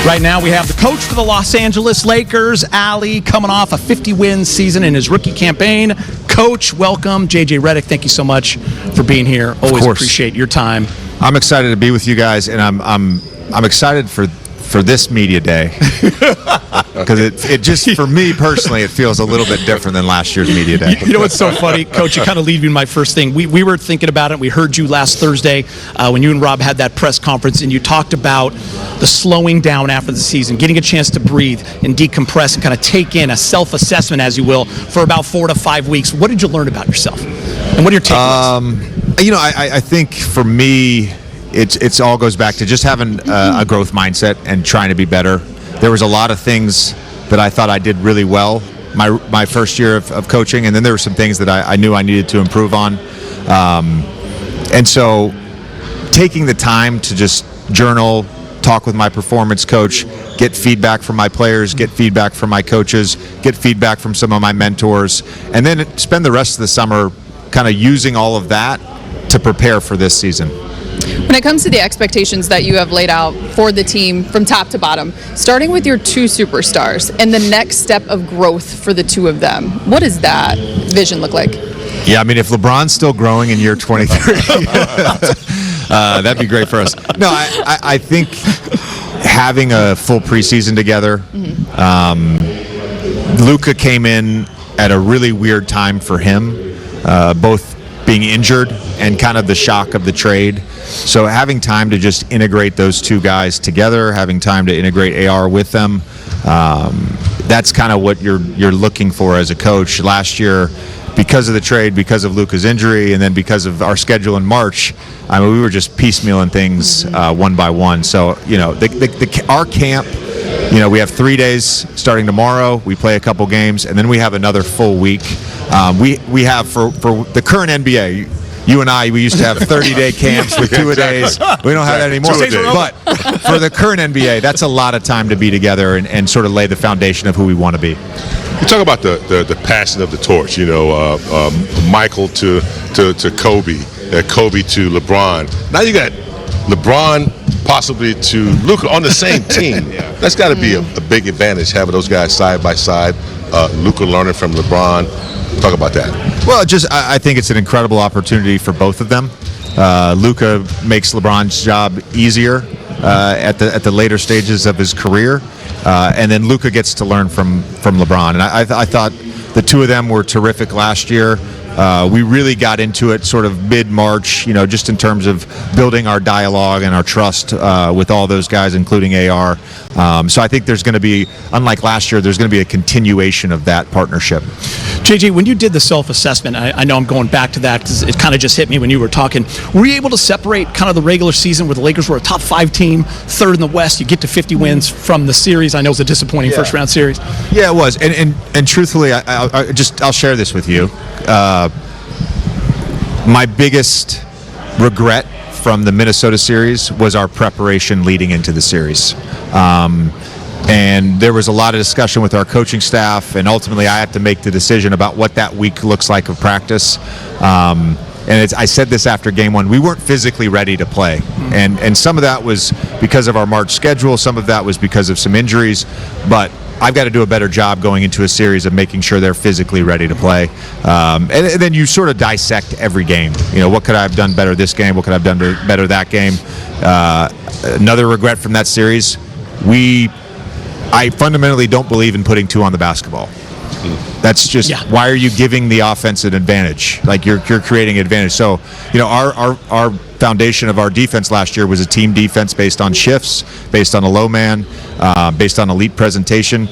Right now we have the coach for the Los Angeles Lakers, Ali, coming off a 50-win season in his rookie campaign. Coach, welcome. JJ Redick, thank you so much for being here. Always appreciate your time. I'm excited to be with you guys, and I'm excited for this media day because it just, for me personally, it feels a little bit different than last year's media day. You know what's so funny, Coach? You kind of lead me to my first thing. We were thinking about it. We heard you last Thursday when you and Rob had that press conference, and you talked about the slowing down after the season, getting a chance to breathe and decompress and kind of take in a self-assessment, as you will, for about 4 to 5 weeks. What did you learn about yourself? And what are your takeaways? I think for me, it all goes back to just having a growth mindset and trying to be better. There was a lot of things that I thought I did really well my first year of coaching, and then there were some things that I knew I needed to improve on. And so taking the time to just journal, talk with my performance coach, get feedback from my players, get feedback from my coaches, get feedback from some of my mentors, and then spend the rest of the summer kind of using all of that to prepare for this season. When it comes to the expectations that you have laid out for the team from top to bottom, starting with your two superstars and the next step of growth for the two of them, what does that vision look like? Yeah, I mean, if LeBron's still growing in year 23, that'd be great for us. No, I think having a full preseason together, Luka came in at a really weird time for him, both being injured and kind of the shock of the trade. So having time to just integrate those two guys together, having time to integrate AR with them, that's kind of what you're looking for as a coach. Last year, because of the trade, because of Luka's injury, and then because of our schedule in March, I mean, we were just piecemealing things one by one. So, our camp, we have 3 days starting tomorrow. We play a couple games, and then we have another full week. We have for the current NBA, you and I, we used to have 30-day camps with 2-a-days. We don't have that anymore. But for the current NBA, that's a lot of time to be together and sort of lay the foundation of who we want to be. You talk about the passing of the torch, Michael to Kobe, Kobe to LeBron. Now you got LeBron possibly to Luka on the same team. That's got to be a big advantage, having those guys side by side. Luka learning from LeBron. Talk about that. Well, I think it's an incredible opportunity for both of them. Luka makes LeBron's job easier at the later stages of his career, and then Luka gets to learn from LeBron. And I thought the two of them were terrific last year. We really got into it sort of mid-March, just in terms of building our dialogue and our trust with all those guys, including AR. So I think there's going to be, unlike last year, there's going to be a continuation of that partnership. JJ, when you did the self-assessment, I know I'm going back to that because it kind of just hit me when you were talking. Were you able to separate kind of the regular season where the Lakers were a top 5 team, third in the West, you get to 50 wins from the series? I know it was a disappointing first-round series. Yeah, it was. And truthfully, I'll share this with you. My biggest regret from the Minnesota series was our preparation leading into the series. And there was a lot of discussion with our coaching staff, and ultimately I had to make the decision about what that week looks like of practice. I said this after game 1, we weren't physically ready to play. And some of that was because of our March schedule, some of that was because of some injuries, but I've got to do a better job going into a series of making sure they're physically ready to play. And then you sort of dissect every game. What could I have done better this game? What could I have done better that game? Another regret from that series, I fundamentally don't believe in putting 2 on the basketball. That's just, why are you giving the offense an advantage? Like you're creating an advantage. So, our foundation of our defense last year was a team defense based on shifts, based on a low man, based on elite presentation.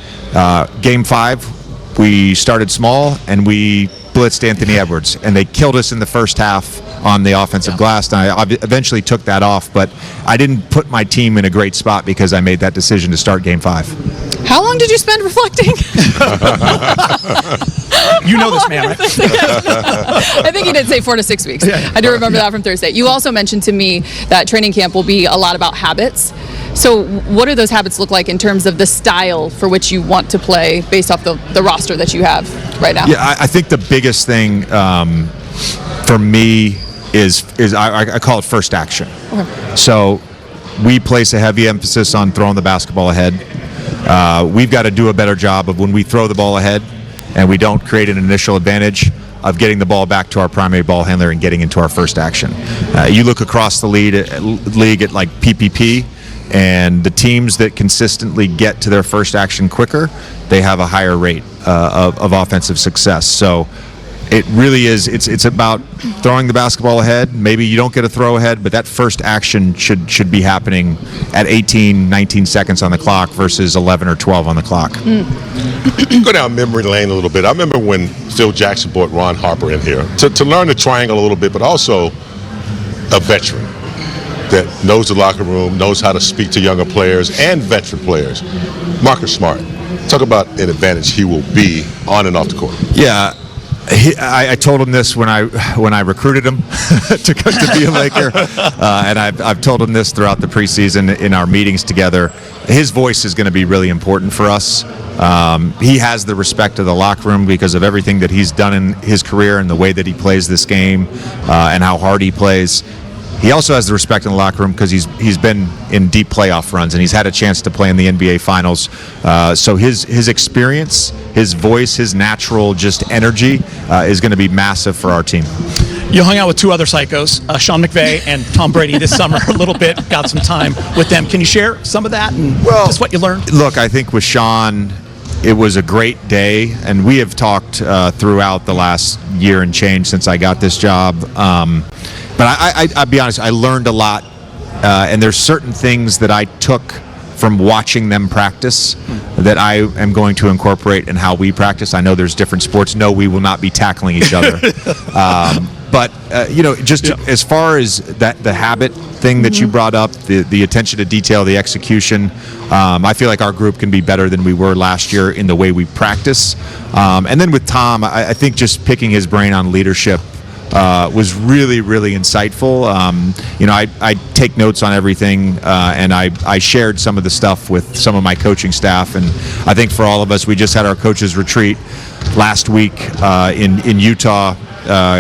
Game 5, we started small and we blitzed Anthony Edwards, and they killed us in the first half on the offensive glass. And I eventually took that off, but I didn't put my team in a great spot because I made that decision to start Game 5. How long did you spend reflecting? You know this man, right? I think he did say 4 to 6 weeks. I do remember that from Thursday. You also mentioned to me that training camp will be a lot about habits. So what do those habits look like in terms of the style for which you want to play based off the roster that you have right now? Yeah, I think the biggest thing for me is I call it first action. Okay. So we place a heavy emphasis on throwing the basketball ahead. We've got to do a better job of when we throw the ball ahead and we don't create an initial advantage of getting the ball back to our primary ball handler and getting into our first action. You look across the league at like PPP, and the teams that consistently get to their first action quicker, they have a higher rate of offensive success. So it really is, it's about throwing the basketball ahead. Maybe you don't get a throw ahead, but that first action should be happening at 18, 19 seconds on the clock versus 11 or 12 on the clock. Go down memory lane a little bit. I remember when Phil Jackson brought Ron Harper in here to learn the triangle a little bit, but also a veteran that knows the locker room, knows how to speak to younger players and veteran players. Marcus Smart, talk about an advantage he will be on and off the court. Yeah. I told him this when I recruited him to be a Laker, and I've told him this throughout the preseason in our meetings together. His voice is going to be really important for us. He has the respect of the locker room because of everything that he's done in his career and the way that he plays this game and how hard he plays. He also has the respect in the locker room because he's been in deep playoff runs and he's had a chance to play in the NBA Finals. So his experience, his voice, his natural just energy is going to be massive for our team. You hung out with two other psychos, Sean McVay and Tom Brady this summer a little bit, got some time with them. Can you share some of that and just what you learned? Look, I think with Sean, it was a great day, and we have talked throughout the last year and change since I got this job. But I'll be honest, I learned a lot, and there's certain things that I took from watching them practice that I am going to incorporate in how we practice. I know there's different sports. No, we will not be tackling each other. But as far as the habit thing that you brought up, the attention to detail, the execution, I feel like our group can be better than we were last year in the way we practice. And then with Tom, I think just picking his brain on leadership was really, really insightful. I take notes on everything, and I shared some of the stuff with some of my coaching staff. And I think for all of us, we just had our coaches retreat last week in Utah.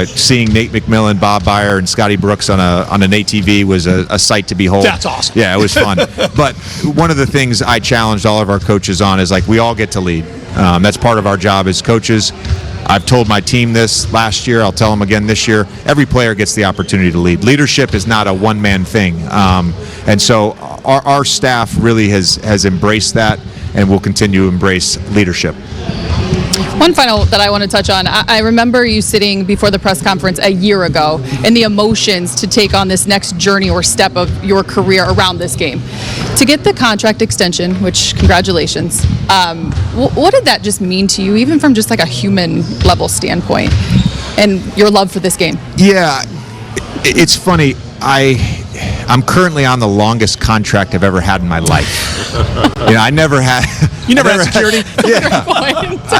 Seeing Nate McMillan, Bob Byer, and Scotty Brooks on an ATV was a sight to behold. That's awesome. Yeah, it was fun. But one of the things I challenged all of our coaches on is like we all get to lead. That's part of our job as coaches. I've told my team this last year. I'll tell them again this year. Every player gets the opportunity to lead. Leadership is not a one-man thing. And so our staff really has embraced that and will continue to embrace leadership. One final that I want to touch on. I remember you sitting before the press conference a year ago and the emotions to take on this next journey or step of your career around this game. To get the contract extension, which congratulations, what did that just mean to you, even from just like a human level standpoint and your love for this game? Yeah, it's funny. I'm currently on the longest contract I've ever had in my life. I never had. You never had security? Yeah.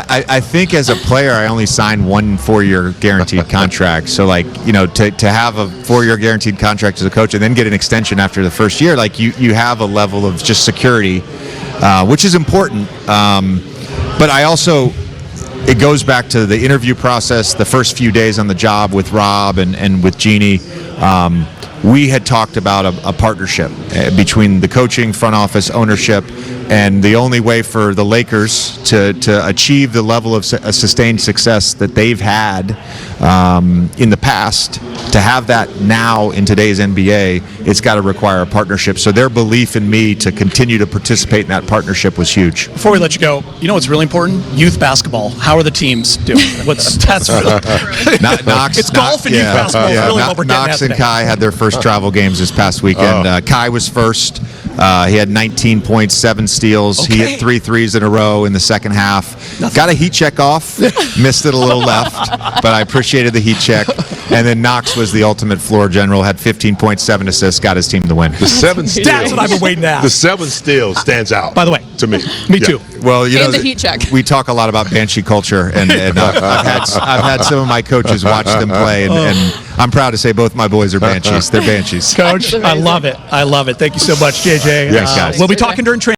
I think as a player, I only signed 1 4-year guaranteed contract. So, to have a 4-year guaranteed contract as a coach and then get an extension after the first year, you have a level of just security, which is important. But I also, it goes back to the interview process, the first few days on the job with Rob and with Jeannie. We had talked about a partnership between the coaching, front office, ownership, and the only way for the Lakers to achieve the level of sustained success that they've had in the past, to have that now in today's NBA, it's got to require a partnership. So their belief in me to continue to participate in that partnership was huge. Before we let you go, you know what's really important? Youth basketball. How are the teams doing? That's really Knox, it's golf and youth basketball. Is really what we're getting Knox at and today. Kai had their first travel games this past weekend. Kai was first. He had 19 points, 7 steals. Okay. He hit 3 threes in a row in the second half. Got a heat check off. Missed it a little left, but I appreciated the heat check. And then Knox was the ultimate floor general, had 15 points, 7 assists, got his team the win. The 7 steals. That's what I've been waiting to ask. The 7 steals stands out. By the way, to me. Me too. Well, And the heat check. We talk a lot about Banshee culture, and I've had some of my coaches watch them play, and I'm proud to say both my boys are Banshees. They're Banshees. Coach, I love it. I love it. Thank you so much, JJ. Yes, guys. We'll be talking during training.